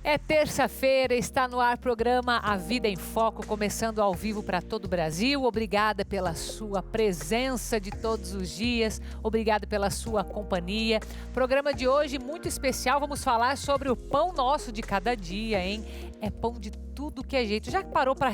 É terça-feira, está no ar o programa A Vida em Foco, começando ao vivo para todo o Brasil. Obrigada pela sua presença de todos os dias, obrigada pela sua companhia. Programa de hoje muito especial, vamos falar sobre o pão nosso de cada dia, hein? É pão de tudo que é jeito. Já parou para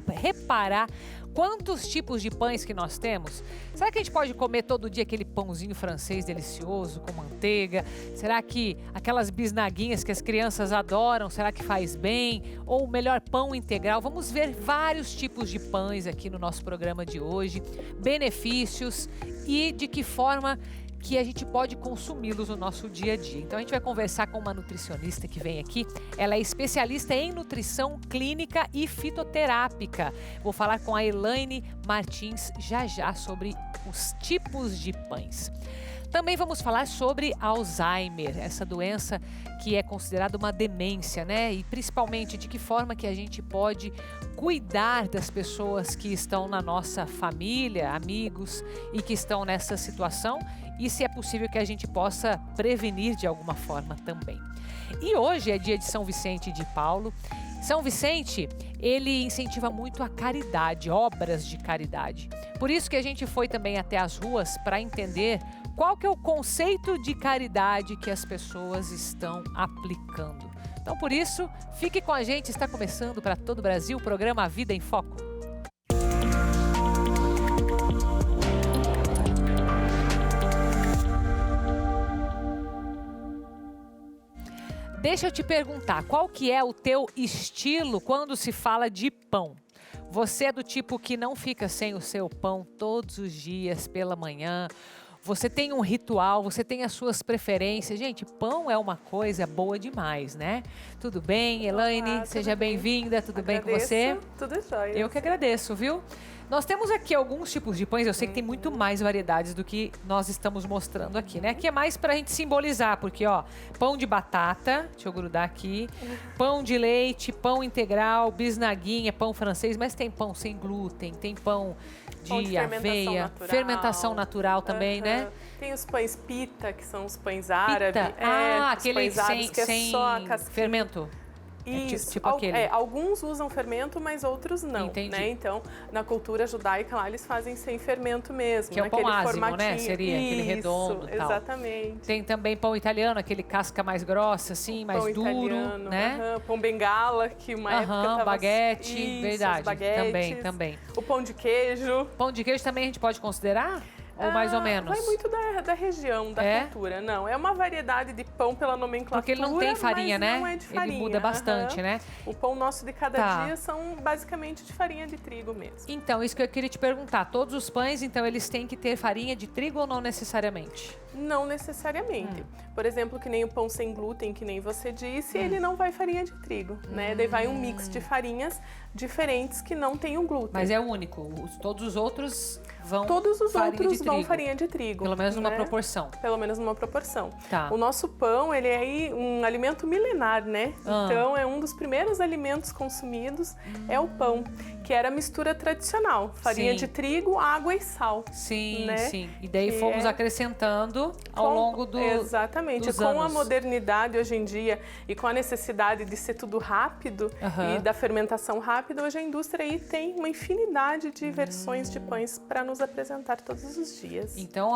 reparar quantos tipos de pães que nós temos? Será que a gente pode comer todo dia aquele pãozinho francês delicioso com manteiga? Será que aquelas bisnaguinhas que as crianças adoram, será que faz bem? Ou o melhor, pão integral? Vamos ver vários tipos de pães aqui no nosso programa de hoje, benefícios e de que forma que a gente pode consumi-los no nosso dia a dia. Então a gente vai conversar com uma nutricionista que vem aqui. Ela é especialista em nutrição clínica e fitoterápica. Vou falar com a Elaine Martins já sobre os tipos de pães. Também vamos falar sobre Alzheimer, essa doença que é considerada uma demência, né? E principalmente de que forma que a gente pode cuidar das pessoas que estão na nossa família, amigos e que estão nessa situação e se é possível que a gente possa prevenir de alguma forma também. E hoje é dia de São Vicente de Paulo. São Vicente, ele incentiva muito a caridade, obras de caridade. Por isso que a gente foi também até as ruas para entender qual que é o conceito de caridade que as pessoas estão aplicando. Então, por isso, fique com a gente, está começando para todo o Brasil o programa A Vida em Foco. Deixa eu te perguntar, qual que é o teu estilo quando se fala de pão? Você é do tipo que não fica sem o seu pão todos os dias pela manhã? Você tem um ritual, você tem as suas preferências. Gente, pão é uma coisa boa demais, né? Tudo bem, Elaine? Olá, seja bem-vinda, tudo bem com você? Tudo jóia. Eu que agradeço, viu? Nós temos aqui alguns tipos de pães, eu sei que tem muito mais variedades do que nós estamos mostrando aqui, né? Aqui é mais pra gente simbolizar, porque ó, pão de batata, deixa eu grudar aqui, pão de leite, pão integral, bisnaguinha, pão francês, mas tem pão sem glúten, tem pão de aveia, fermentação natural também, né? Tem os pães pita, que são os pães árabes. Aquele sem só a casquinha. Fermento. Isso, tipo aquele. Alguns usam fermento, mas outros não. Entendi. Né? Então, na cultura judaica lá, eles fazem sem fermento mesmo. Que é o pão ázimo, formatinho. né? Seria aquele redondo e tal. Exatamente. Tem também pão italiano, aquele casca mais grossa, assim, mais pão duro, italiano, né? Pão bengala, que uma época tava... baguete, verdade. Também. O pão de queijo. Pão de queijo também a gente pode considerar? Ou mais ou menos? Vai muito da região, da cultura. Não, é uma variedade de pão pela nomenclatura. Porque ele não tem farinha, né? Não é de farinha. Ele muda bastante, né? O pão nosso de cada dia são basicamente de farinha de trigo mesmo. Então, isso que eu queria te perguntar. Todos os pães, então, eles têm que ter farinha de trigo ou não necessariamente? Não necessariamente. Por exemplo, que nem o pão sem glúten, que nem você disse, ele não vai farinha de trigo, né? Daí vai um mix de farinhas diferentes que não tem o glúten. Mas é único. Todos os outros vão farinha de trigo. Pelo menos numa proporção. Pelo menos numa proporção. Tá. O nosso pão, ele é um alimento milenar, né? Então, é um dos primeiros alimentos consumidos, é o pão, que era a mistura tradicional. Farinha de trigo, água e sal. Sim, né? sim. E daí fomos acrescentando ao longo dos Exatamente. dos com anos. a modernidade hoje em dia e com a necessidade de ser tudo rápido e da fermentação rápida, hoje a indústria aí tem uma infinidade de versões de pães para nos apresentar todos os dias. Então,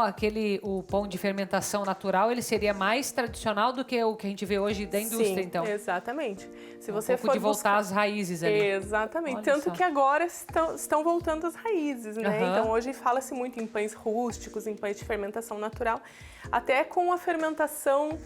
o pão de fermentação natural, ele seria mais tradicional do que o que a gente vê hoje da indústria, Sim, então? Exatamente. Se um você pouco de voltar às raízes ali. Exatamente. Olha Tanto só. que agora estão voltando às raízes, né? Então, hoje fala-se muito em pães rústicos, em pães de fermentação natural, até com a fermentação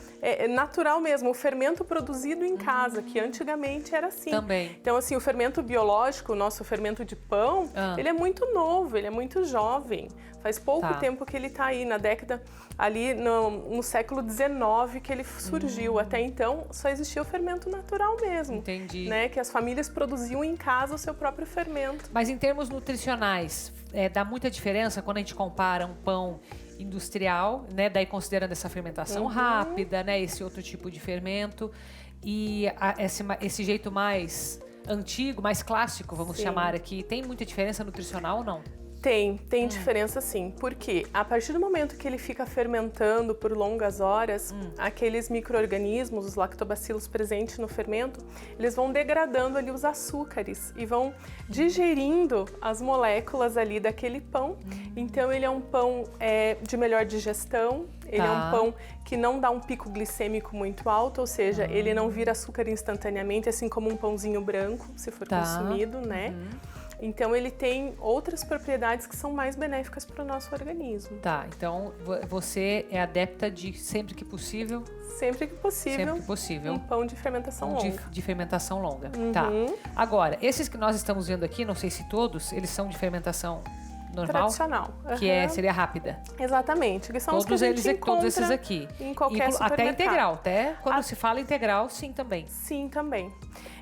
natural mesmo, o fermento produzido em casa, que antigamente era assim. Também. Então, assim, o fermento biológico, o nosso fermento de pão, ele é muito novo, ele é muito jovem. Faz pouco tempo que ele está aí, na década, ali no século XIX que ele surgiu. Até então, só existia o fermento natural mesmo. Entendi. Né? Que as famílias produziam em casa o seu próprio fermento. Mas em termos nutricionais, dá muita diferença quando a gente compara um pão industrial, né? Daí considerando essa fermentação rápida, né? Esse outro tipo de fermento e esse jeito mais antigo, mais clássico, vamos chamar aqui. Tem muita diferença nutricional ou não? Tem diferença sim, porque a partir do momento que ele fica fermentando por longas horas, aqueles micro-organismos, os lactobacilos presentes no fermento, eles vão degradando ali os açúcares e vão digerindo as moléculas ali daquele pão. Então ele é um pão de melhor digestão, ele é um pão que não dá um pico glicêmico muito alto, ou seja, ele não vira açúcar instantaneamente, assim como um pãozinho branco, se for consumido, né? Então ele tem outras propriedades que são mais benéficas para o nosso organismo. Tá, então você é adepta de sempre que possível? Sempre que possível. Um pão de fermentação longa. De fermentação longa, tá. Agora, esses que nós estamos vendo aqui, não sei se todos, eles são de fermentação normal? Tradicional. Que seria rápida. Exatamente, que são os que a gente encontra todos esses aqui. Em qualquer supermercado. Até integral, até quando se fala integral, sim também. Sim, também.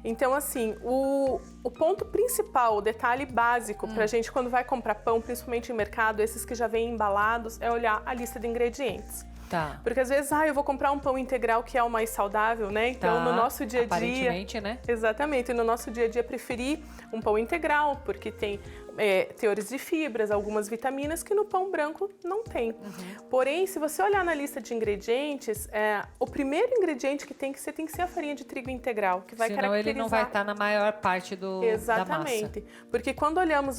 Então, assim, o ponto principal, o detalhe básico pra gente quando vai comprar pão, principalmente em mercado, esses que já vêm embalados, é olhar a lista de ingredientes. Tá. Porque às vezes, eu vou comprar um pão integral que é o mais saudável, né? Então, no nosso dia a dia... Aparentemente, né? Exatamente. No nosso dia a dia, preferir um pão integral, porque tem teores de fibras, algumas vitaminas que no pão branco não tem. Porém, se você olhar na lista de ingredientes, o primeiro ingrediente que tem que ser a farinha de trigo integral, que vai caracterizar... Senão ele não vai estar na maior parte da massa. Exatamente. Porque quando olhamos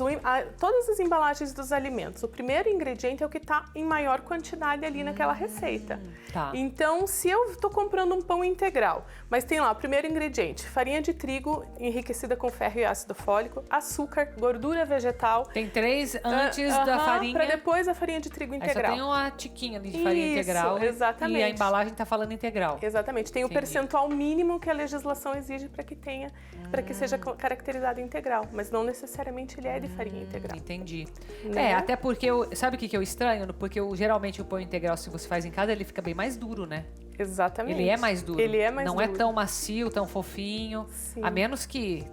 todas as embalagens dos alimentos, o primeiro ingrediente é o que está em maior quantidade ali naquela receita. Tá. Então, se eu estou comprando um pão integral, mas tem lá o primeiro ingrediente, farinha de trigo enriquecida com ferro e ácido fólico, açúcar, gordura vegetal. Tem 3 antes da farinha. Para depois a farinha de trigo integral. Aí só tem uma tiquinha ali de farinha integral. Exatamente. E a embalagem está falando integral. Exatamente. Tem o percentual mínimo que a legislação exige para que tenha, para que seja caracterizado integral, mas não necessariamente ele é de farinha integral. Entendi. Né? Até porque sabe o que eu estranho? Porque geralmente o pão integral, se você faz em casa, ele fica bem mais duro, né? Exatamente. Ele é mais duro. Ele é mais duro. Não é tão macio, tão fofinho. Sim. A menos que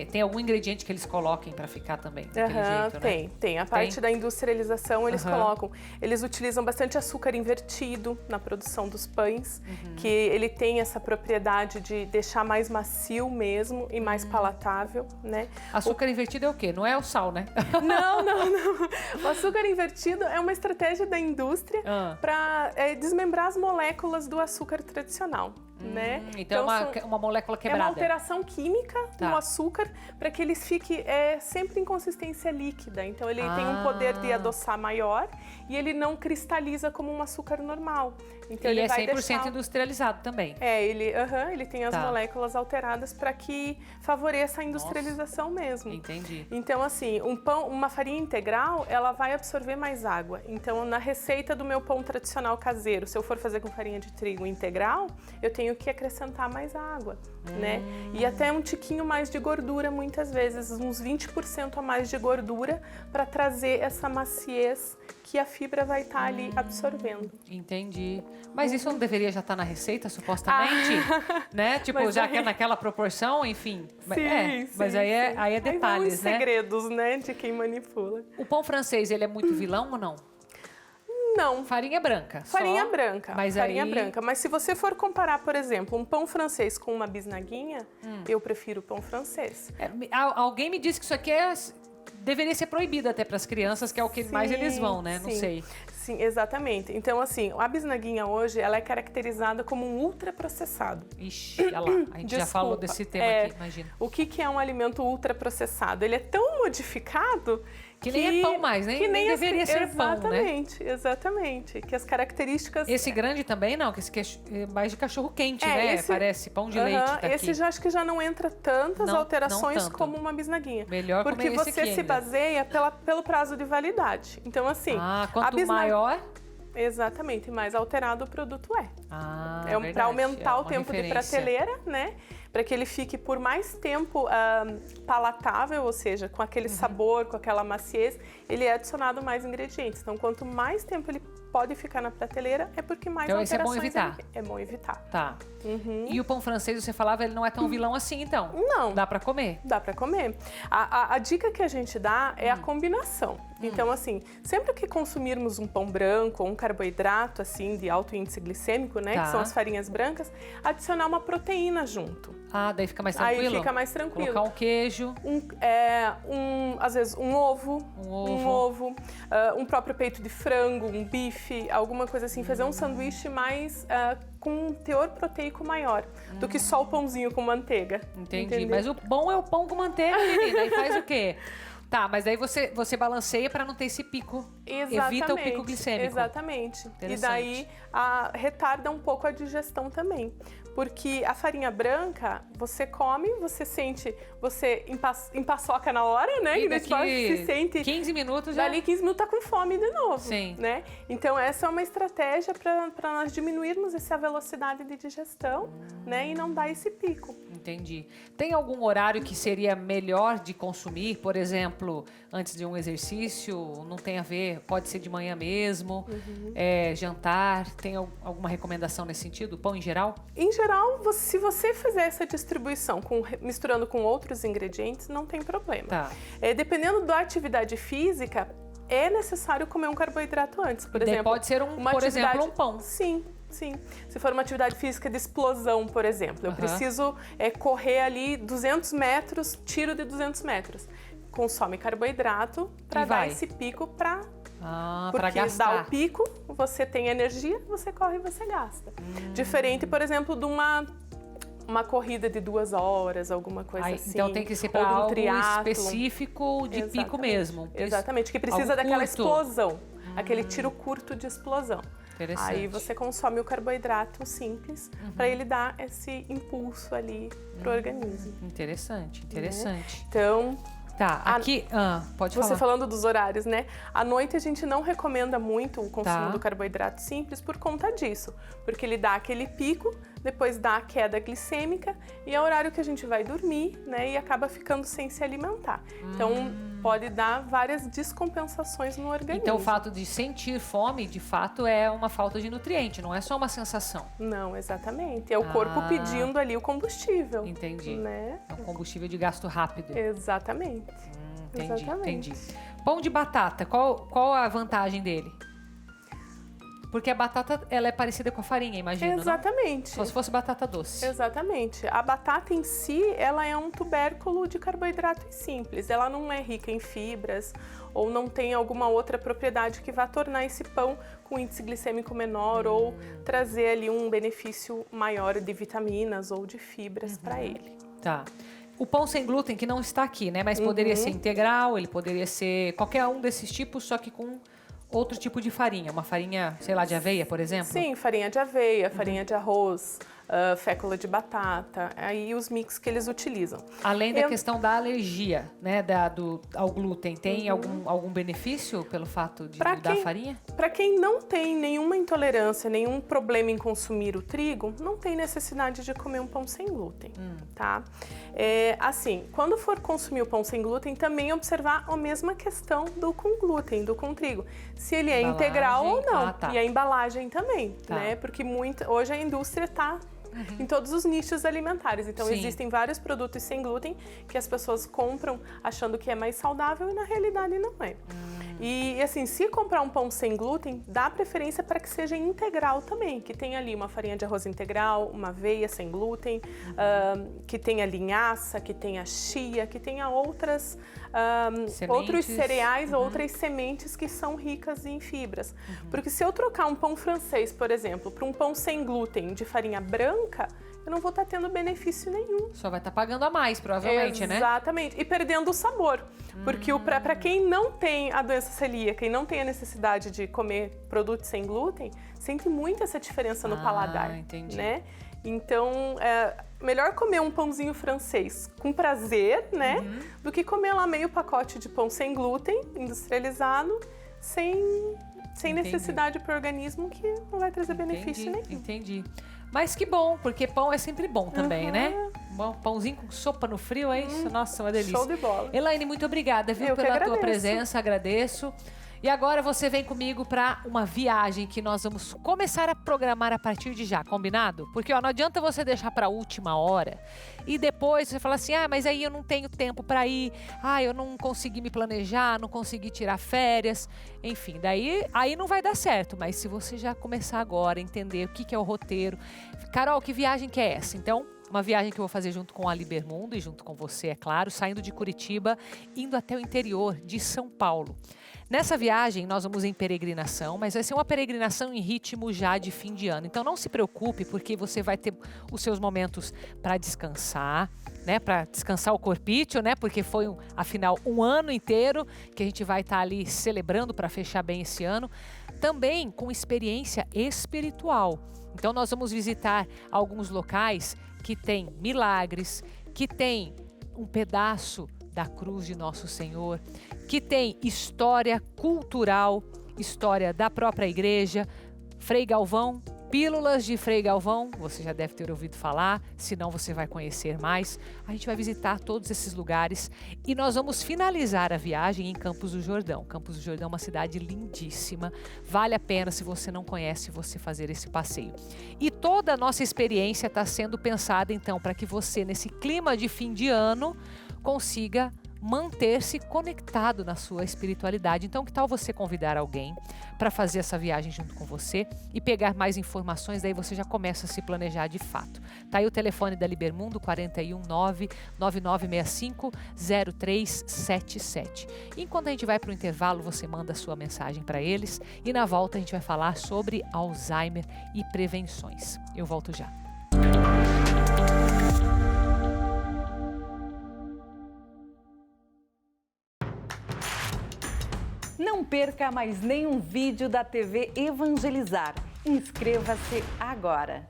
tem algum ingrediente que eles coloquem para ficar também daquele jeito, né? Tem. A parte da industrialização eles colocam. Eles utilizam bastante açúcar invertido na produção dos pães, que ele tem essa propriedade de deixar mais macio mesmo e mais palatável, né? Açúcar invertido é o quê? Não é o sal, né? Não. O açúcar invertido é uma estratégia da indústria para desmembrar as moléculas do açúcar tradicional. Né? Então é uma molécula quebrada. É uma alteração química no açúcar para que ele fique sempre em consistência líquida. Então ele tem um poder de adoçar maior e ele não cristaliza como um açúcar normal. Então ele vai 100% industrializado também. Ele tem as moléculas alteradas para que favoreça a industrialização mesmo. Entendi. Então assim, uma farinha integral, ela vai absorver mais água. Então na receita do meu pão tradicional caseiro, se eu for fazer com farinha de trigo integral, eu tenho que acrescentar mais água, né? E até um tiquinho mais de gordura, muitas vezes, uns 20% a mais de gordura para trazer essa maciez que a fibra vai estar ali absorvendo. Entendi. Mas isso não deveria já estar na receita, supostamente? Né? Tipo, mas já que é naquela proporção, enfim. Sim, mas aí é detalhes, aí vão os segredos, né? De quem manipula. O pão francês, ele é muito vilão ou não? Não. Farinha branca. Farinha branca. Mas farinha branca. Mas se você for comparar, por exemplo, um pão francês com uma bisnaguinha, eu prefiro o pão francês. Alguém me disse que isso aqui deveria ser proibido até para as crianças, que é o que mais eles vão, né? Não sei. Sim, exatamente. Então, assim, a bisnaguinha hoje, ela é caracterizada como um ultraprocessado. Ixi, olha lá, a gente já falou desse tema aqui, imagina. O que é um alimento ultraprocessado? Ele é tão modificado que nem é pão mais, né? Que nem deveria ser pão, né? Exatamente. Que as características... Esse grande também não, que esse é mais de cachorro quente, né? Parece pão de leite, tá aqui. Esse já acho que já não entra tantas alterações como uma bisnaguinha. Melhor porque comer esse aqui você se baseia pelo prazo de validade. Então, assim... quanto maior... Exatamente, mais alterado o produto é. Verdade. Para aumentar o tempo de prateleira, né? Para que ele fique por mais tempo palatável, ou seja, com aquele sabor, com aquela maciez, ele é adicionado mais ingredientes. Então, quanto mais tempo ele pode ficar na prateleira, é porque mais alterações... Então, esse é bom evitar. É bom evitar. Tá. E o pão francês, você falava, ele não é tão vilão assim, então? Não. Dá para comer? Dá para comer. A dica que a gente dá é a combinação. Então, assim, sempre que consumirmos um pão branco ou um carboidrato, assim, de alto índice glicêmico, né, que são as farinhas brancas, adicionar uma proteína junto. Ah, daí fica mais tranquilo? Aí fica mais tranquilo. Colocar um queijo. Às vezes um ovo. Um próprio peito de frango, um bife, alguma coisa assim. Fazer um sanduíche mais com um teor proteico maior do que só o pãozinho com manteiga. Entendi. Entendeu? Mas o bom é o pão com manteiga, menina. E faz o quê? Tá, mas daí você balanceia para não ter esse pico. Evita o pico glicêmico. Exatamente. E daí retarda um pouco a digestão também. Porque a farinha branca, você come, você sente, você empaçoca na hora, né? E daqui se sente 15 minutos já... Dali 15 minutos tá com fome de novo. Sim. Né? Então essa é uma estratégia para nós diminuirmos essa velocidade de digestão, né? E não dar esse pico. Entendi. Tem algum horário que seria melhor de consumir? Por exemplo, antes de um exercício? Não tem a ver? Pode ser de manhã mesmo? Jantar? Tem alguma recomendação nesse sentido? Pão em geral? Em geral, se você fizer essa distribuição misturando com outros ingredientes, não tem problema. Tá. Dependendo da atividade física, é necessário comer um carboidrato antes. Por exemplo, pode ser por exemplo, um pão. Sim. Sim. Se for uma atividade física de explosão, por exemplo, eu preciso correr ali 200 metros, tiro de 200 metros. Consome carboidrato para dar esse pico para... Porque dá o pico, você tem energia, você corre e você gasta. Diferente, por exemplo, de uma corrida de 2 horas, alguma coisa assim. Então tem que ser para algo específico de pico mesmo. Exatamente, que precisa daquela explosão, aquele tiro curto de explosão. Aí você consome o carboidrato simples para ele dar esse impulso ali pro organismo. Interessante. Então... Tá, aqui... pode falar. Você falando dos horários, né? À noite a gente não recomenda muito o consumo do carboidrato simples por conta disso. Porque ele dá aquele pico, depois dá a queda glicêmica e é o horário que a gente vai dormir, né? E acaba ficando sem se alimentar. Então, pode dar várias descompensações no organismo. Então, o fato de sentir fome, de fato, é uma falta de nutriente, não é só uma sensação. Não, exatamente. É o corpo pedindo ali o combustível. Entendi. Né? É um combustível de gasto rápido. Exatamente. Entendi. Pão de batata, qual a vantagem dele? Porque a batata, ela é parecida com a farinha, imagino, Exatamente. Não? Só se fosse batata doce. Exatamente. A batata em si, ela é um tubérculo de carboidrato simples. Ela não é rica em fibras ou não tem alguma outra propriedade que vá tornar esse pão com índice glicêmico menor ou trazer ali um benefício maior de vitaminas ou de fibras para ele. Tá. O pão sem glúten, que não está aqui, né? Mas poderia ser integral, ele poderia ser qualquer um desses tipos, só que com outro tipo de farinha. Uma farinha, sei lá, de aveia, por exemplo? Sim, farinha de aveia, farinha de arroz, fécula de batata, aí os mix que eles utilizam. Além da questão da alergia, né, ao glúten, tem algum benefício pelo fato de dar farinha? Para quem não tem nenhuma intolerância, nenhum problema em consumir o trigo, não tem necessidade de comer um pão sem glúten, tá? Assim, quando for consumir o pão sem glúten, também observar a mesma questão do com glúten, do com trigo. Se ele é integral ou não. E a embalagem também, né? Porque hoje a indústria está em todos os nichos alimentares. Então, existem vários produtos sem glúten que as pessoas compram achando que é mais saudável e na realidade não é. E assim, se comprar um pão sem glúten, dá preferência para que seja integral também, que tenha ali uma farinha de arroz integral, uma aveia sem glúten, que tenha linhaça, que tenha chia, que tenha outros cereais, outras sementes que são ricas em fibras. Porque se eu trocar um pão francês, por exemplo, para um pão sem glúten de farinha branca, eu não vou estar tendo benefício nenhum. Só vai estar pagando a mais, provavelmente, né? Exatamente. E perdendo o sabor. Porque para quem não tem a doença celíaca e não tem a necessidade de comer produtos sem glúten, sente muito essa diferença no paladar. Entendi. Né? Então, melhor comer um pãozinho francês com prazer, né? Do que comer lá meio pacote de pão sem glúten, industrializado, sem necessidade para o organismo, que não vai trazer benefício nenhum. Entendi. Mas que bom, porque pão é sempre bom também, né? Bom, pãozinho com sopa no frio, é isso? Nossa, uma delícia. Show de bola. Elaine, muito obrigada, viu, pela tua presença, agradeço. E agora você vem comigo para uma viagem que nós vamos começar a programar a partir de já, combinado? Porque ó, não adianta você deixar para a última hora e depois você fala assim, mas aí eu não tenho tempo para ir, eu não consegui me planejar, não consegui tirar férias, enfim, daí aí não vai dar certo. Mas se você já começar agora a entender o que é o roteiro, Carol, que viagem que é essa? Então, uma viagem que eu vou fazer junto com a Libermundo e junto com você, é claro, saindo de Curitiba, indo até o interior de São Paulo. Nessa viagem, nós vamos em peregrinação, mas vai ser uma peregrinação em ritmo já de fim de ano. Então, não se preocupe, porque você vai ter os seus momentos para descansar, né? Para descansar o corpício, né? Porque foi, afinal, um ano inteiro que a gente vai estar ali celebrando para fechar bem esse ano. Também com experiência espiritual. Então, nós vamos visitar alguns locais que tem milagres, que tem um pedaço da cruz de Nosso Senhor, que tem história cultural, história da própria igreja, Frei Galvão, pílulas de Frei Galvão, você já deve ter ouvido falar, senão você vai conhecer mais. A gente vai visitar todos esses lugares e nós vamos finalizar a viagem em Campos do Jordão. Campos do Jordão é uma cidade lindíssima, vale a pena, se você não conhece, você fazer esse passeio. E toda a nossa experiência está sendo pensada então para que você, nesse clima de fim de ano, consiga manter-se conectado na sua espiritualidade. Então, que tal você convidar alguém para fazer essa viagem junto com você e pegar mais informações, daí você já começa a se planejar de fato. Tá aí o telefone da Libermundo, 419-9965-0377. Enquanto a gente vai para o intervalo, você manda a sua mensagem para eles e na volta a gente vai falar sobre Alzheimer e prevenções. Eu volto já. Não perca mais nenhum vídeo da TV Evangelizar. Inscreva-se agora.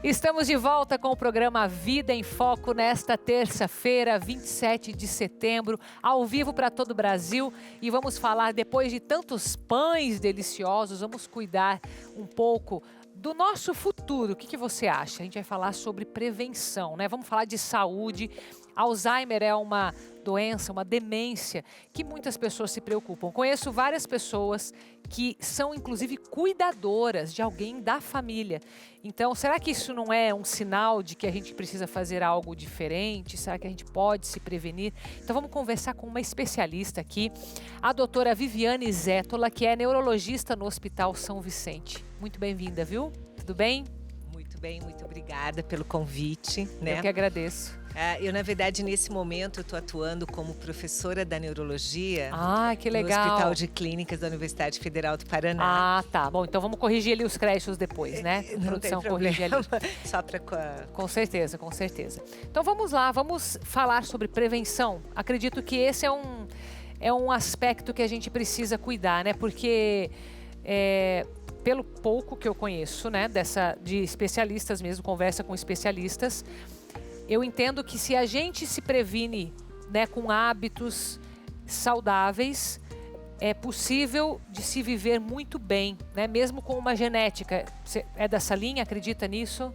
Estamos de volta com o programa Vida em Foco nesta terça-feira, 27 de setembro, ao vivo para todo o Brasil. E vamos falar, depois de tantos pães deliciosos, vamos cuidar um pouco do nosso futuro. O que você acha? A gente vai falar sobre prevenção, né? Vamos falar de saúde. Alzheimer é uma doença, uma demência que muitas pessoas se preocupam. Conheço várias pessoas que são inclusive cuidadoras de alguém da família. Então, será que isso não é um sinal de que a gente precisa fazer algo diferente? Será que a gente pode se prevenir? Então, vamos conversar com uma especialista aqui, a doutora Viviane Zétola, que é neurologista no Hospital São Vicente. Muito bem-vinda, viu? Tudo bem? Muito bem, muito obrigada pelo convite, né? Eu que agradeço. Eu, na verdade, nesse momento, estou atuando como professora da neurologia. Que legal. No Hospital de Clínicas da Universidade Federal do Paraná. Tá. Bom, então vamos corrigir ali os créditos depois, né? Não produção tem corrige ali. Só para... Com certeza, com certeza. Então vamos lá, vamos falar sobre prevenção. Acredito que esse é um aspecto que a gente precisa cuidar, né? Porque... pelo pouco que eu conheço, né, de especialistas mesmo, conversa com especialistas, eu entendo que se a gente se previne, né, com hábitos saudáveis, é possível de se viver muito bem, né, mesmo com uma genética. Você é dessa linha? Acredita nisso?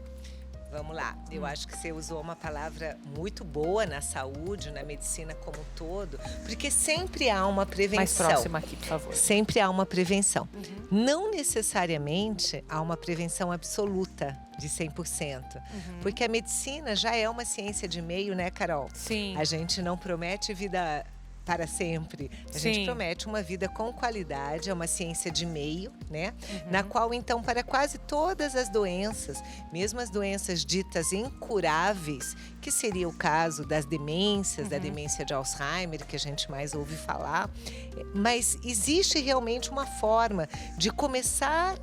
Vamos lá, eu acho que você usou uma palavra muito boa na saúde, na medicina como um todo, porque sempre há uma prevenção. Mais próxima aqui, por favor. Sempre há uma prevenção. Não necessariamente há uma prevenção absoluta de 100%, porque a medicina já é uma ciência de meio, né, Carol? Sim. A gente não promete vida para sempre. A gente promete uma vida com qualidade, é uma ciência de meio, né? Na qual, então, para quase todas as doenças, mesmo as doenças ditas incuráveis, que seria o caso das demências, da demência de Alzheimer, que a gente mais ouve falar, mas existe realmente uma forma de começar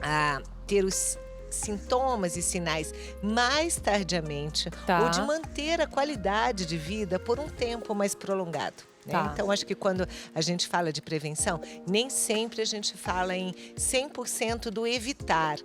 a ter os sintomas e sinais mais tardiamente, ou de manter a qualidade de vida por um tempo mais prolongado. Né? Então, acho que quando a gente fala de prevenção, nem sempre a gente fala em 100% do evitar,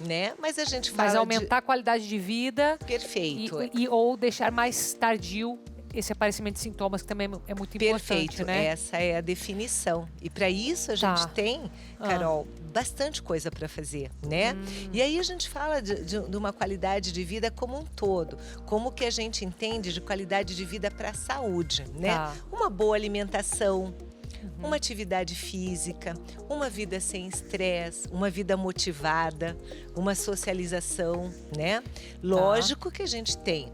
né? Mas a gente fala aumentar a qualidade de vida. Perfeito. Ou deixar mais tardio esse aparecimento de sintomas, que também é muito importante, Perfeito, né? Essa é a definição. E para isso a gente tem, Carol, bastante coisa para fazer, né? E aí a gente fala de uma qualidade de vida como um todo, como que a gente entende de qualidade de vida para a saúde, né? Uma boa alimentação, uma atividade física, uma vida sem estresse, uma vida motivada, uma socialização, né? Lógico que a gente tem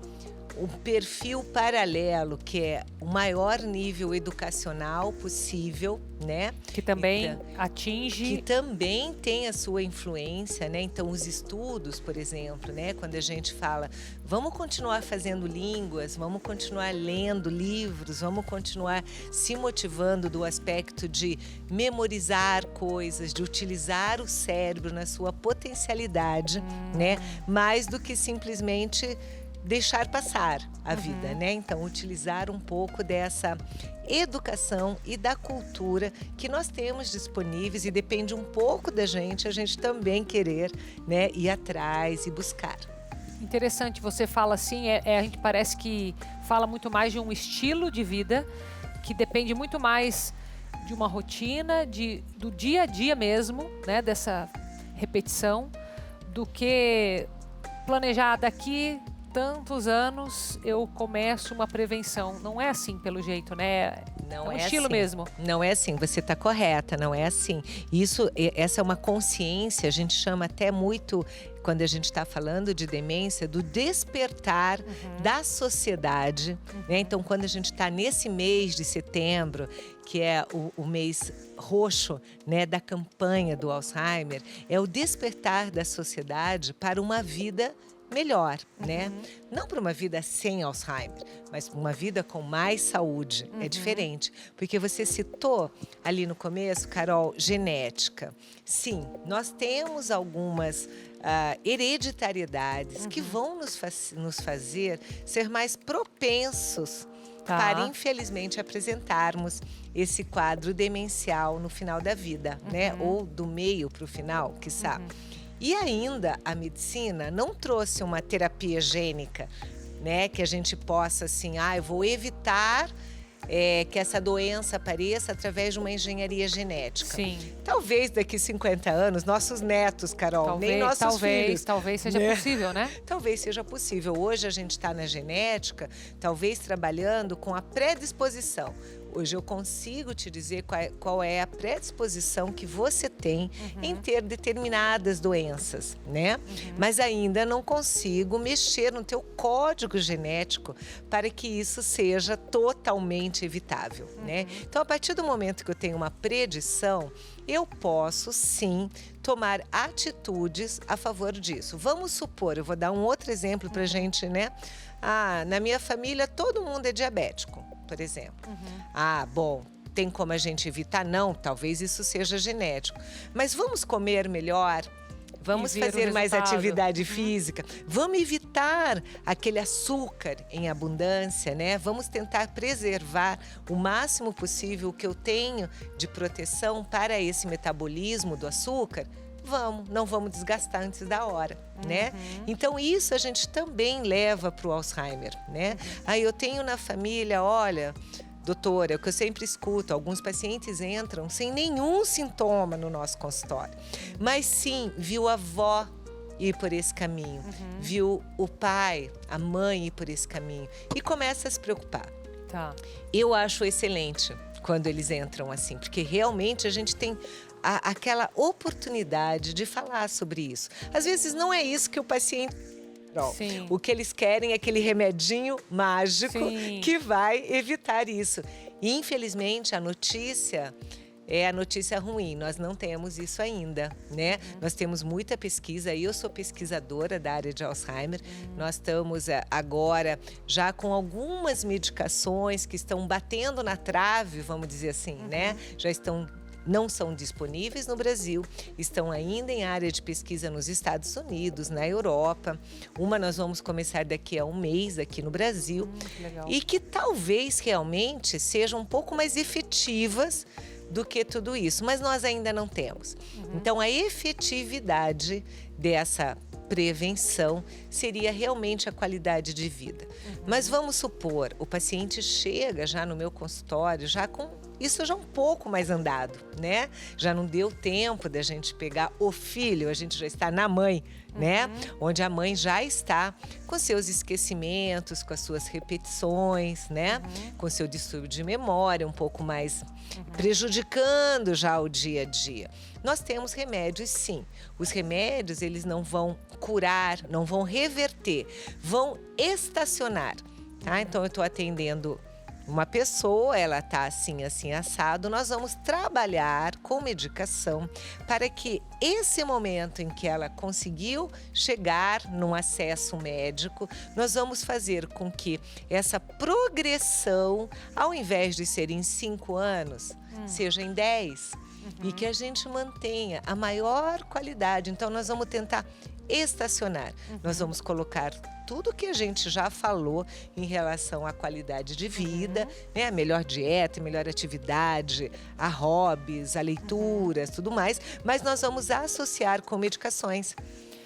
um perfil paralelo, que é o maior nível educacional possível, né? Que também atinge... Que também tem a sua influência, né? Então, os estudos, por exemplo, né? Quando a gente fala, vamos continuar fazendo línguas, vamos continuar lendo livros, vamos continuar se motivando do aspecto de memorizar coisas, de utilizar o cérebro na sua potencialidade, né? Mais do que simplesmente deixar passar a vida, né? Então, utilizar um pouco dessa educação e da cultura que nós temos disponíveis, e depende um pouco da gente, a gente também querer, né, ir atrás e buscar. Interessante, você fala assim, a gente parece que fala muito mais de um estilo de vida, que depende muito mais de uma rotina, do dia a dia mesmo, né, dessa repetição, do que planejar daqui tantos anos eu começo uma prevenção. Não é assim, pelo jeito, né? Não é um é estilo assim. mesmo. Não é assim, você está correta, não é assim. Essa é uma consciência, a gente chama até muito, quando a gente está falando de demência, do despertar da sociedade, né? Então, quando a gente está nesse mês de setembro, que é o mês roxo, né, da campanha do Alzheimer, é o despertar da sociedade para uma vida melhor, né? Não para uma vida sem Alzheimer, mas uma vida com mais saúde. É diferente, porque você citou ali no começo, Carol, genética. Sim, nós temos algumas hereditariedades que vão nos fazer ser mais propensos para, infelizmente, apresentarmos esse quadro demencial no final da vida, né? Ou do meio para o final, quiçá. E ainda a medicina não trouxe uma terapia gênica, né? Que a gente possa, assim, eu vou evitar que essa doença apareça através de uma engenharia genética. Sim. Talvez daqui 50 anos, nossos netos, Carol, nem nossos filhos. Talvez seja possível, né? Talvez seja possível. Hoje a gente está na genética, talvez trabalhando com a predisposição. Hoje eu consigo te dizer qual é a predisposição que você tem em ter determinadas doenças, né? Mas ainda não consigo mexer no teu código genético para que isso seja totalmente evitável, né? Então, a partir do momento que eu tenho uma predição, eu posso, sim, tomar atitudes a favor disso. Vamos supor, eu vou dar um outro exemplo para a gente, né? Na minha família todo mundo é diabético, por exemplo. Bom, tem como a gente evitar? Não, talvez isso seja genético. Mas vamos comer melhor? Vamos fazer mais atividade física? Vamos evitar aquele açúcar em abundância, né? Vamos tentar preservar o máximo possível o que eu tenho de proteção para esse metabolismo do açúcar? Não vamos desgastar antes da hora, né? Então, isso a gente também leva para o Alzheimer, né? Aí eu tenho na família, olha, doutora, é o que eu sempre escuto, alguns pacientes entram sem nenhum sintoma no nosso consultório. Mas sim, viu a avó ir por esse caminho, viu o pai, a mãe ir por esse caminho e começa a se preocupar. Eu acho excelente quando eles entram assim, porque realmente a gente tem aquela oportunidade de falar sobre isso. Às vezes não é isso que o paciente... Sim. O que eles querem é aquele remedinho mágico que vai evitar isso. E, infelizmente, a notícia é a notícia ruim. Nós não temos isso ainda, né? Nós temos muita pesquisa. Eu sou pesquisadora da área de Alzheimer. Nós estamos agora já com algumas medicações que estão batendo na trave, vamos dizer assim, né? Não são disponíveis no Brasil, estão ainda em área de pesquisa nos Estados Unidos, na Europa. Uma nós vamos começar daqui a um mês aqui no Brasil. Legal. E que talvez realmente sejam um pouco mais efetivas do que tudo isso, mas nós ainda não temos. Então, a efetividade dessa prevenção seria realmente a qualidade de vida. Mas vamos supor, o paciente chega já no meu consultório, já com isso já um pouco mais andado, né? Já não deu tempo da gente pegar o filho, a gente já está na mãe, né? Onde a mãe já está com seus esquecimentos, com as suas repetições, né? Com seu distúrbio de memória um pouco mais prejudicando já o dia a dia. Nós temos remédios, sim. Os remédios, eles não vão curar, não vão reverter, vão estacionar, tá? Então, eu estou atendendo uma pessoa, ela está assim, assim, assado, nós vamos trabalhar com medicação para que esse momento em que ela conseguiu chegar num acesso médico, nós vamos fazer com que essa progressão, ao invés de ser em 5 anos, seja em 10. E que a gente mantenha a maior qualidade. Então, nós vamos tentar estacionar. Nós vamos colocar tudo que a gente já falou em relação à qualidade de vida, né? A melhor dieta, a melhor atividade, a hobbies, a leituras, tudo mais. Mas nós vamos associar com medicações.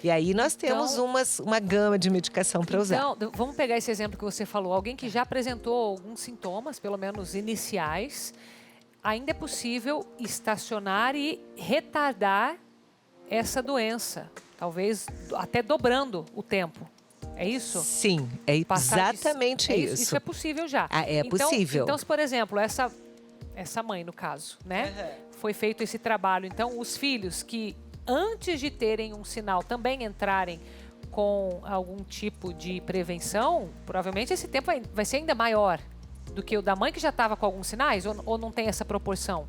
E aí nós temos uma gama de medicação para usar. Então, vamos pegar esse exemplo que você falou. Alguém que já apresentou alguns sintomas, pelo menos iniciais, ainda é possível estacionar e retardar essa doença. Talvez até dobrando o tempo. É isso? Sim, é exatamente isso. Isso é possível já. É possível. Então, se, por exemplo, essa mãe, no caso, né? Foi feito esse trabalho. Então, os filhos que, antes de terem um sinal, também entrarem com algum tipo de prevenção, provavelmente esse tempo vai ser ainda maior do que o da mãe que já estava com alguns sinais? Ou não tem essa proporção?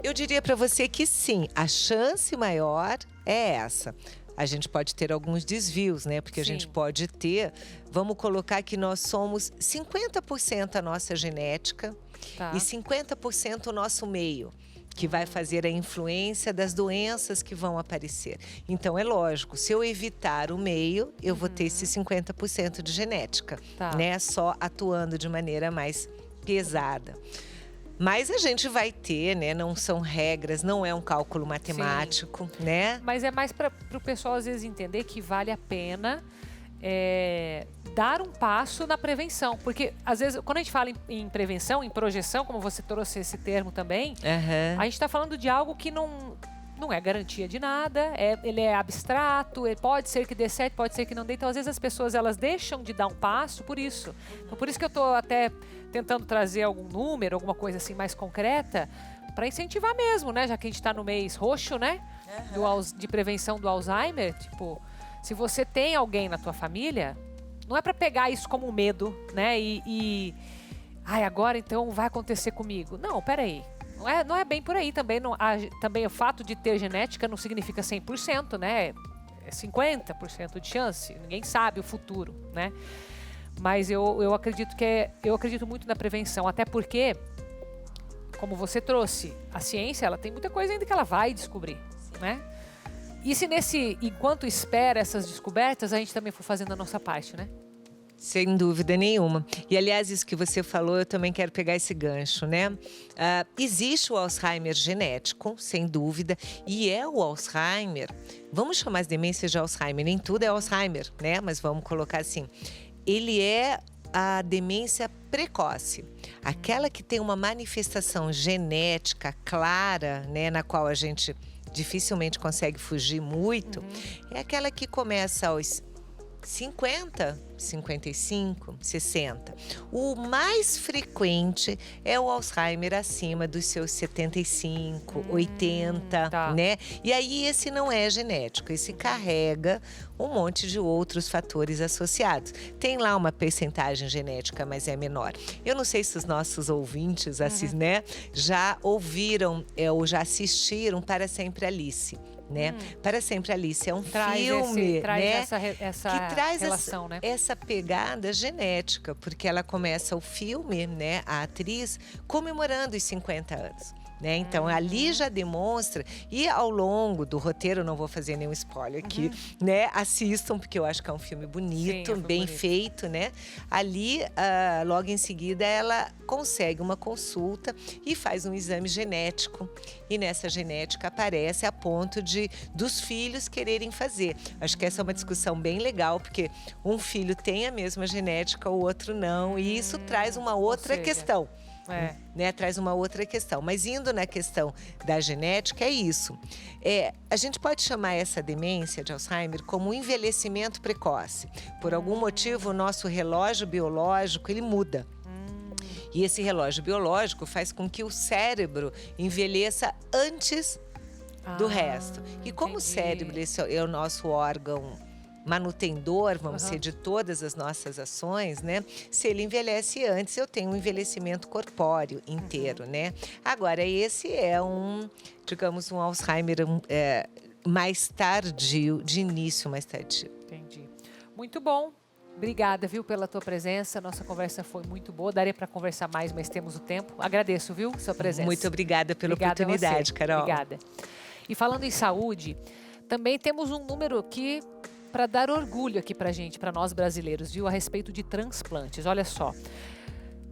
Eu diria para você que sim, a chance maior é essa. A gente pode ter alguns desvios, né? Porque a gente pode ter, vamos colocar que nós somos 50% a nossa genética e 50% o nosso meio, que vai fazer a influência das doenças que vão aparecer. Então, é lógico, se eu evitar o meio, eu vou ter esse 50% de genética, né? Só atuando de maneira mais pesada. Mas a gente vai ter, né? Não são regras, não é um cálculo matemático, né? Mas é mais para o pessoal, às vezes, entender que vale a pena dar um passo na prevenção. Porque, às vezes, quando a gente fala em prevenção, em projeção, como você trouxe esse termo também, a gente está falando de algo que não é garantia de nada, ele é abstrato, pode ser que dê certo, pode ser que não dê. Então, às vezes, as pessoas elas deixam de dar um passo por isso. Então, por isso que eu estou até tentando trazer algum número, alguma coisa assim mais concreta, para incentivar mesmo, né? Já que a gente está no mês roxo, né? De prevenção do Alzheimer. Tipo, se você tem alguém na tua família, não é para pegar isso como um medo, né? Agora então vai acontecer comigo. Não, peraí. Não é bem por aí também. Também o fato de ter genética não significa 100%, né? É 50% de chance. Ninguém sabe o futuro, né? Mas eu acredito muito na prevenção, até porque, como você trouxe, a ciência ela tem muita coisa ainda que ela vai descobrir, né? E se enquanto espera essas descobertas, a gente também for fazendo a nossa parte, né? Sem dúvida nenhuma. E, aliás, isso que você falou, eu também quero pegar esse gancho, né? Existe o Alzheimer genético, sem dúvida, e o Alzheimer, vamos chamar as demências de Alzheimer, nem tudo é Alzheimer, né? Mas vamos colocar assim, ele é a demência precoce, aquela que tem uma manifestação genética clara, né? Na qual a gente dificilmente consegue fugir muito, é aquela que começa aos 50, 55, 60. O mais frequente é o Alzheimer acima dos seus 75, 80, né? E aí esse não é genético, esse carrega um monte de outros fatores associados. Tem lá uma percentagem genética, mas é menor. Eu não sei se os nossos ouvintes né, já ouviram ou já assistiram Para Sempre Alice. Né? Para Sempre Alice é um filme, traz né? essa que traz relação, né? essa pegada genética, porque ela começa o filme, né? A atriz comemorando os 50 anos. né? Então, ali já demonstra, e ao longo do roteiro, não vou fazer nenhum spoiler aqui, né? Assistam, porque eu acho que é um filme bonito, bem feito, né? Ali, logo em seguida, ela consegue uma consulta e faz um exame genético. E nessa genética aparece a ponto dos filhos quererem fazer. Acho que essa é uma discussão bem legal, porque um filho tem a mesma genética, o outro não, e isso traz uma outra questão. Né, traz uma outra questão. Mas indo na questão da genética, é isso. A gente pode chamar essa demência de Alzheimer como um envelhecimento precoce. Por algum motivo, o nosso relógio biológico, ele muda. E esse relógio biológico faz com que o cérebro envelheça antes do resto. E como o cérebro esse é o nosso órgão manutendor, vamos dizer, de todas as nossas ações, né? Se ele envelhece antes, eu tenho um envelhecimento corpóreo inteiro, né? Agora, esse é digamos, um Alzheimer mais tardio, de início mais tardio. Entendi. Muito bom. Obrigada, viu, pela tua presença. Nossa conversa foi muito boa. Daria para conversar mais, mas temos o tempo. Agradeço, viu, sua presença. Muito obrigada pela oportunidade, Carol. Obrigada. E falando em saúde, também temos um número aqui para dar orgulho aqui para gente, para nós brasileiros, viu, a respeito de transplantes. Olha só,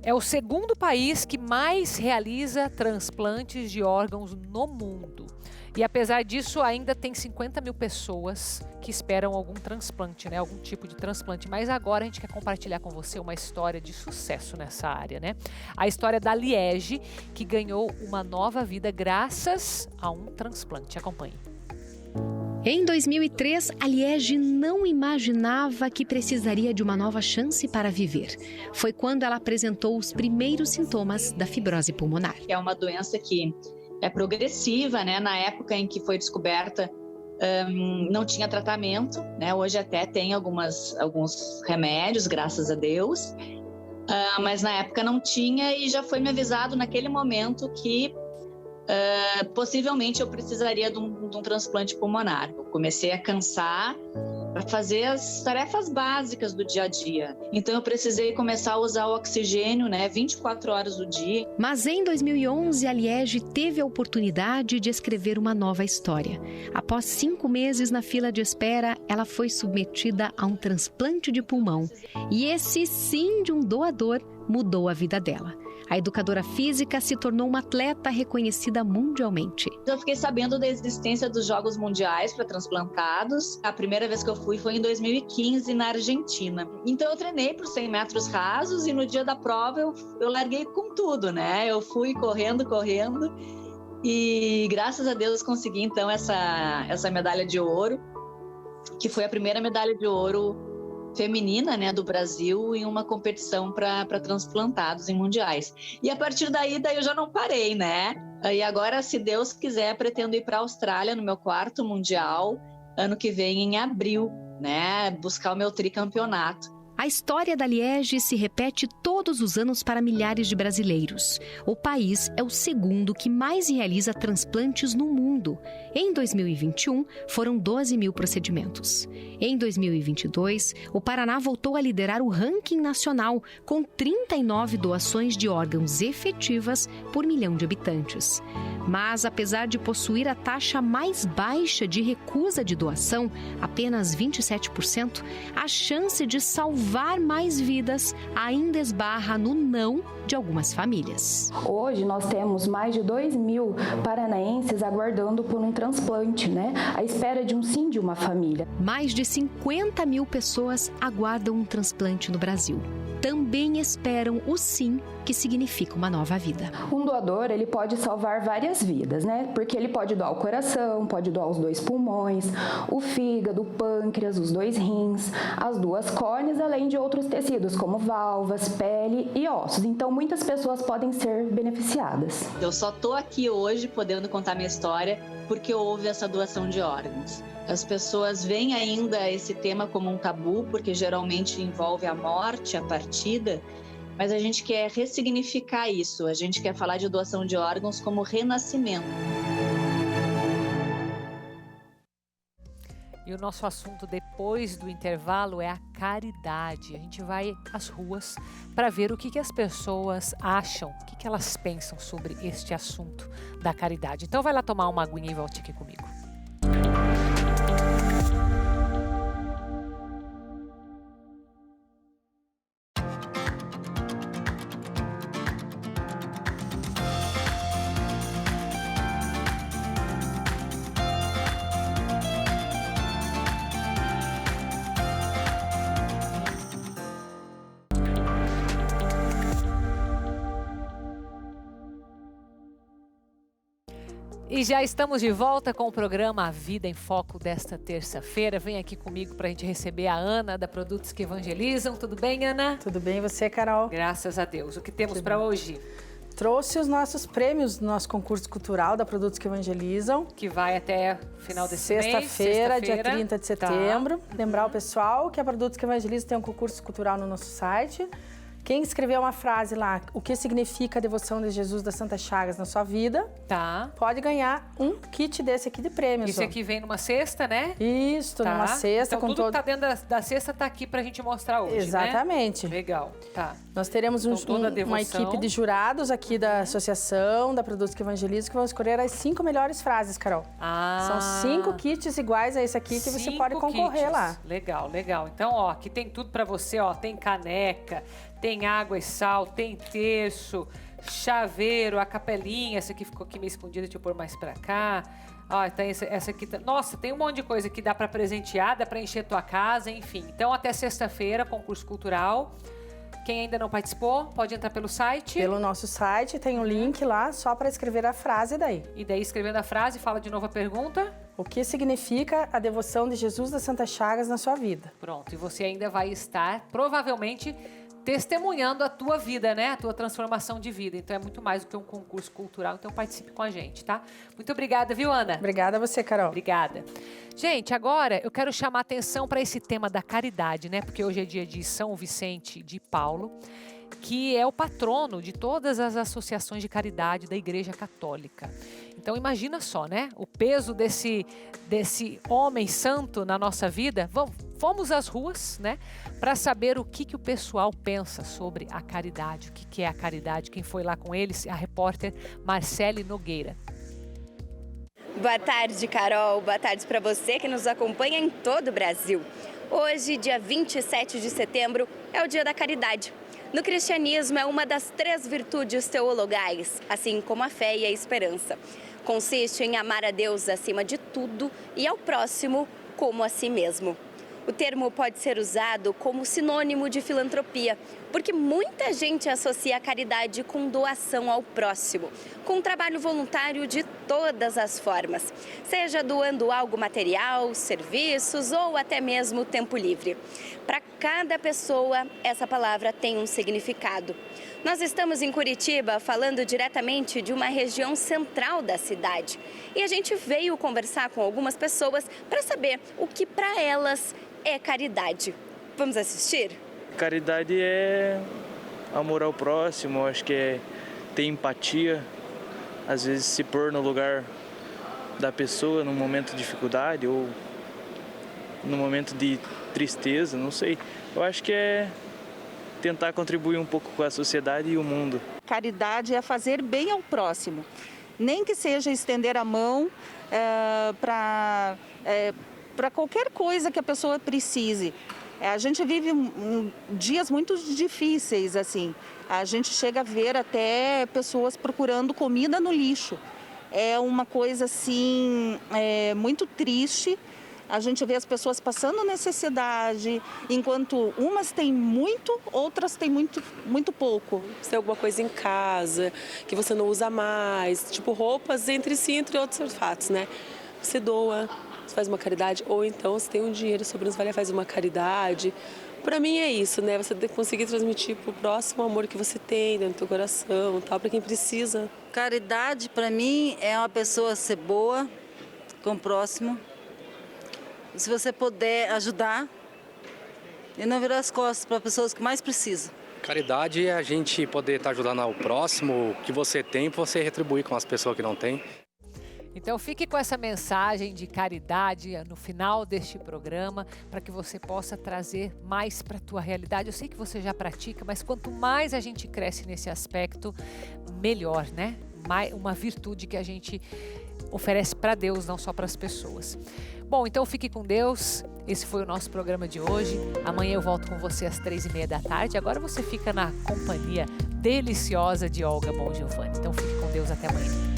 é o segundo país que mais realiza transplantes de órgãos no mundo. E apesar disso, ainda tem 50 mil pessoas que esperam algum transplante, né? Algum tipo de transplante. Mas agora a gente quer compartilhar com você uma história de sucesso nessa área, né? A história da Liege, que ganhou uma nova vida graças a um transplante. Acompanhe. Em 2003, a Liege não imaginava que precisaria de uma nova chance para viver. Foi quando ela apresentou os primeiros sintomas da fibrose pulmonar. É uma doença que é progressiva, né? Na época em que foi descoberta, não tinha tratamento, né? Hoje até tem alguns remédios, graças a Deus, mas na época não tinha, e já foi me avisado naquele momento que possivelmente eu precisaria de um transplante pulmonar. Eu comecei a cansar para fazer as tarefas básicas do dia a dia. Então eu precisei começar a usar o oxigênio, né, 24 horas do dia. Mas em 2011, a Liege teve a oportunidade de escrever uma nova história. Após 5 meses na fila de espera, ela foi submetida a um transplante de pulmão. E esse sim de um doador mudou a vida dela. A educadora física se tornou uma atleta reconhecida mundialmente. Eu fiquei sabendo da existência dos Jogos Mundiais para transplantados. A primeira vez que eu fui foi em 2015, na Argentina. Então eu treinei por 100 metros rasos e no dia da prova eu larguei com tudo, né? Eu fui correndo e graças a Deus consegui então essa medalha de ouro, que foi a primeira medalha de ouro feminina, né, do Brasil em uma competição para transplantados em mundiais. E a partir daí eu já não parei, né? E agora, se Deus quiser, pretendo ir para a Austrália no meu 4º mundial, ano que vem, em abril, né? Buscar o meu tricampeonato. A história da Liege se repete todos os anos para milhares de brasileiros. O país é o segundo que mais realiza transplantes no mundo. Em 2021, foram 12 mil procedimentos. Em 2022, o Paraná voltou a liderar o ranking nacional, com 39 doações de órgãos efetivas por milhão de habitantes. Mas, apesar de possuir a taxa mais baixa de recusa de doação, apenas 27%, a chance de salvar mais vidas ainda esbarra no não de algumas famílias. Hoje nós temos mais de 2 mil paranaenses aguardando por um transplante, né? À espera de um sim de uma família. Mais de 50 mil pessoas aguardam um transplante no Brasil. Também esperam o sim, que significa uma nova vida. Um doador, ele pode salvar várias vidas, né? Porque ele pode doar o coração, pode doar os 2 pulmões, o fígado, o pâncreas, os 2 rins, as 2 córneas, além de outros tecidos, como válvulas, pele e ossos. Então, muitas pessoas podem ser beneficiadas. Eu só estou aqui hoje podendo contar minha história porque houve essa doação de órgãos. As pessoas veem ainda esse tema como um tabu, porque geralmente envolve a morte, a partida, mas a gente quer ressignificar isso, a gente quer falar de doação de órgãos como renascimento. E o nosso assunto depois do intervalo é a caridade. A gente vai às ruas para ver o que as pessoas acham, o que elas pensam sobre este assunto da caridade. Então vai lá tomar uma aguinha e volte aqui comigo. E já estamos de volta com o programa A Vida em Foco desta terça-feira. Vem aqui comigo para a gente receber a Ana, da Produtos que Evangelizam. Tudo bem, Ana? Tudo bem, e você, Carol? Graças a Deus. O que temos para hoje? Trouxe os nossos prêmios do nosso concurso cultural da Produtos que Evangelizam. Que vai até final desse mês. Sexta-feira, dia 30 de setembro. Tá. Lembrar o pessoal que a Produtos que Evangelizam tem um concurso cultural no nosso site. Quem escrever uma frase lá, o que significa a devoção de Jesus das Santas Chagas na sua vida, pode ganhar um kit desse aqui de prêmios. Isso aqui vem numa cesta, né? Isso, numa cesta. Então tudo que tá dentro da cesta tá aqui pra gente mostrar hoje, Exatamente. Né? Legal, tá. Nós teremos uma equipe de jurados aqui da associação, da Produtos que Evangelizam, que vão escolher as 5 melhores frases, Carol. São 5 kits iguais a esse aqui que você pode concorrer lá. Legal, legal. Então, ó, aqui tem tudo pra você, ó, tem caneca, tem água e sal, tem terço, chaveiro, a capelinha, essa aqui ficou aqui meio escondida, deixa eu pôr mais pra cá. Ó, tem essa aqui, nossa, tem um monte de coisa que dá pra presentear, dá pra encher tua casa, enfim. Então até sexta-feira, concurso cultural. Quem ainda não participou, pode entrar pelo site. Pelo nosso site, tem um link lá só para escrever a frase daí. E daí, escrevendo a frase, fala de novo a pergunta. O que significa a devoção de Jesus das Santas Chagas na sua vida? Pronto, e você ainda vai estar, provavelmente, testemunhando a tua vida, né? A tua transformação de vida. Então é muito mais do que um concurso cultural, então participe com a gente, tá? Muito obrigada, viu, Ana? Obrigada a você, Carol. Obrigada. Gente, agora eu quero chamar a atenção para esse tema da caridade, né? Porque hoje é dia de São Vicente de Paulo, que é o patrono de todas as associações de caridade da Igreja Católica. Então imagina só, né? O peso desse homem santo na nossa vida. Fomos às ruas, né? Para saber o que o pessoal pensa sobre a caridade, o que é a caridade. Quem foi lá com eles? A repórter Marcele Nogueira. Boa tarde, Carol. Boa tarde para você que nos acompanha em todo o Brasil. Hoje, dia 27 de setembro, é o Dia da Caridade. No cristianismo, é uma das 3 virtudes teologais, assim como a fé e a esperança. Consiste em amar a Deus acima de tudo e ao próximo como a si mesmo. O termo pode ser usado como sinônimo de filantropia, porque muita gente associa a caridade com doação ao próximo, com trabalho voluntário de todas as formas, seja doando algo material, serviços ou até mesmo tempo livre. Para cada pessoa, essa palavra tem um significado. Nós estamos em Curitiba falando diretamente de uma região central da cidade e a gente veio conversar com algumas pessoas para saber o que para elas é caridade. Vamos assistir? Caridade é amor ao próximo, acho que é ter empatia, às vezes se pôr no lugar da pessoa num momento de dificuldade ou num momento de tristeza, não sei. Eu acho que é tentar contribuir um pouco com a sociedade e o mundo. Caridade é fazer bem ao próximo, nem que seja estender a mão para qualquer coisa que a pessoa precise. A gente vive dias muito difíceis, assim. A gente chega a ver até pessoas procurando comida no lixo. É uma coisa, assim, muito triste. A gente vê as pessoas passando necessidade, enquanto umas têm muito, outras têm muito pouco. Se tem alguma coisa em casa que você não usa mais, tipo roupas entre si, entre outros fatos, né? Você doa. Você faz uma caridade, ou então você tem um dinheiro sobrando, você vai faz uma caridade. Para mim é isso, né? Você conseguir transmitir pro próximo o amor que você tem dentro do teu coração, tal, para quem precisa. Caridade para mim é uma pessoa ser boa com o próximo. Se você puder ajudar e não virar as costas para pessoas que mais precisam. Caridade é a gente poder estar ajudando ao próximo, o que você tem, para você retribuir com as pessoas que não têm. Então fique com essa mensagem de caridade no final deste programa, para que você possa trazer mais para a tua realidade. Eu sei que você já pratica, mas quanto mais a gente cresce nesse aspecto, melhor, né? Uma virtude que a gente oferece para Deus, não só para as pessoas. Bom, então fique com Deus. Esse foi o nosso programa de hoje. Amanhã eu volto com você às 3h30 da tarde. Agora você fica na companhia deliciosa de Olga Bongiovanni. Então fique com Deus, até amanhã.